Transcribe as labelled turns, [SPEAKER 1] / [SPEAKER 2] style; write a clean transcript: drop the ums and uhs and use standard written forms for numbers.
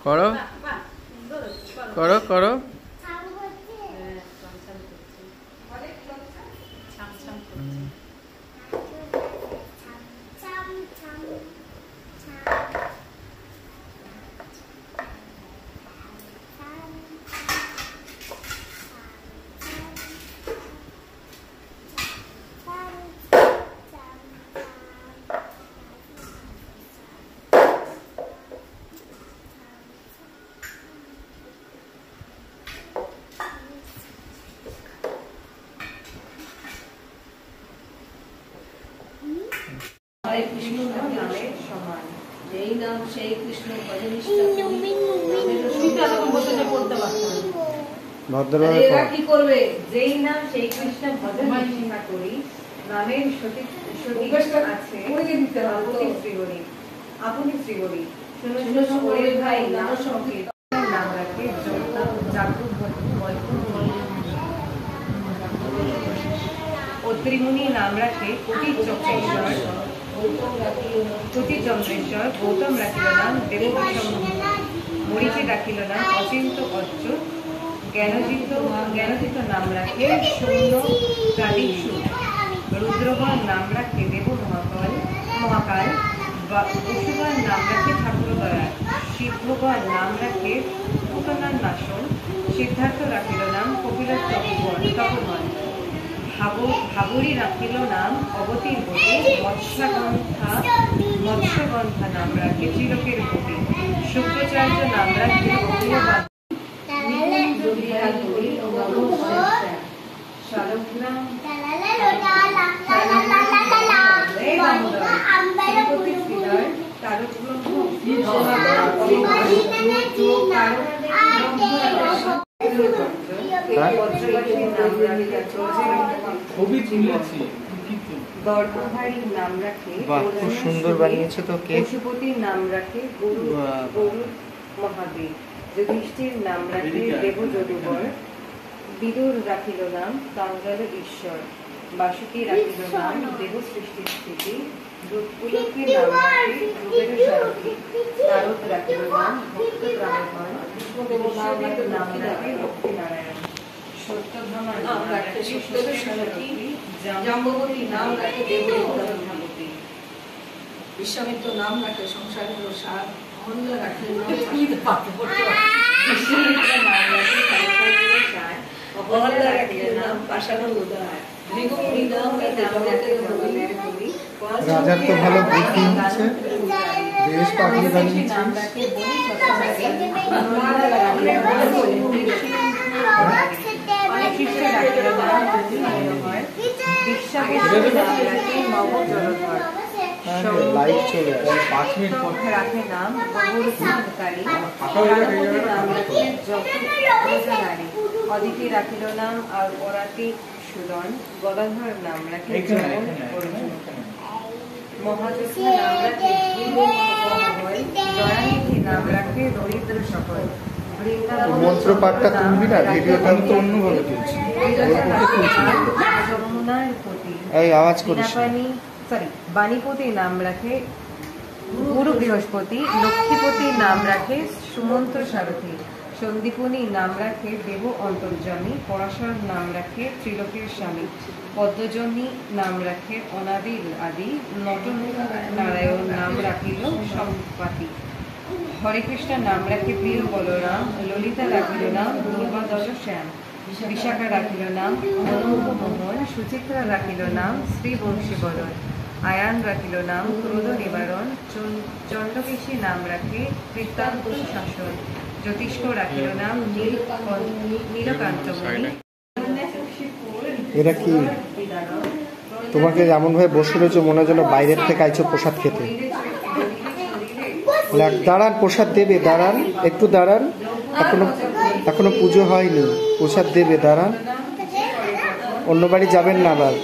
[SPEAKER 1] করো করো করো
[SPEAKER 2] অত্রিমুনি নাম রাখে কোটি চন্দ্রেশ্বর, গৌতম রাখিল নাম দেব মরিচি রাখিল নাম অচিন্ত অচ্য, জ্ঞানজিত নাম রাখে সৌন্য কালিশু, রুদ্রগণ নাম রাখে দেব মহাকাল, বসুগণ নাম রাখে ঠাকুর দয়া, সিদ্ধগণ নাম রাখে পুতনার নাশন, সিদ্ধার্থ রাখিল নাম কপিল তপবন, ভাবুরী রাখিল নাম অবতীর গতি, মৎস্যগন্ধা নাম রাখে চিরকের গতি, শুক্রাচার্য নাম রাখে
[SPEAKER 1] খুব সুন্দর বানিয়েছে তো কেক।
[SPEAKER 2] পশুপতির নাম রাখে গুরু মহাদেব, যুধিষ্ঠির নাম রাখে দেব যদুবর, বিদুর রাখিল নাম কাঙ্গাল ঈশ্বর, বাসুকি রাখিল নাম দেব সৃষ্টির স্থিতি, পুলকের নাম রাখে ধ্রুবের সারথী, নারদ রাখিল নাম ভক্ত প্রাণধন, বিশ্বদেব নাম রাখে লক্ষ্মীনারায়ণ, সত্যভামা নাম রাখে সত্যসারথী, জাম্ববতী নাম রাখে দেবী, বিশ্বামিত্র নাম রাখে সংসারের সার, অহল্য রাখে
[SPEAKER 1] রাজার তো ভালো বুদ্ধি হচ্ছে, বেশ পাগলি বানিয়েছে। লাইট চলে আসে 5 মিনিট পর
[SPEAKER 2] রাখে নাম অদিতি রাখিল নাম আর অরাতি সুদন, গদাধর নাম রাখে মহাযোদ্ধা নাম রাখে দয়ানিধি নাম রাখে দরিদ্র সকল,
[SPEAKER 1] মন্ত্র পাঠটা তুলবি না, ভিডিওটা আমি তো অন্যভাবে তুলছি।
[SPEAKER 2] যমুনার পতি
[SPEAKER 1] এই আওয়াজ করিস।
[SPEAKER 2] বাণীপতি নাম রাখে গুরু বৃহস্পতি, লক্ষ্মীপতি নাম রাখে সুমন্ত্র সারথী, সন্দীপনী নাম রাখে দেব অন্তর্যামী, পরাশর নাম রাখে ত্রিলোকের স্বামী, পদ্মজনী নাম রাখে অনাদির আদি, নট নারায়ণ নাম রাখিল সম্পাতি, হরে কৃষ্ণ নাম রাখে প্রিয় বলরাম, ললিতা রাখিল নাম দুর্বাদল শ্যাম, বিশাখা রাখিল নাম অনন্ত মোহন, সুচিত্রা রাখিল নাম শ্রী বংশীবদন, আয়ান রাখিল নাম ক্রোধ নিবারণ, চণ্ডকেশী নাম রাখে বৃত্তান্ত শাসন, জ্যোতিষ্ক রাখিল নাম নীলকান্তমণি।
[SPEAKER 1] এরা কি তোমাকে যেমন ভাবে বসে রয়েছে মনে হয় যেন বাইরের থেকে আইছো প্রসাদ খেতে। দাঁড়ান, প্রসাদ দেবে, দাঁড়ান একটু দাঁড়ান, এখনো পুজো হয়নি, প্রসাদ দেবে, দাঁড়ান, অন্য বাড়ি যাবেন না আবার।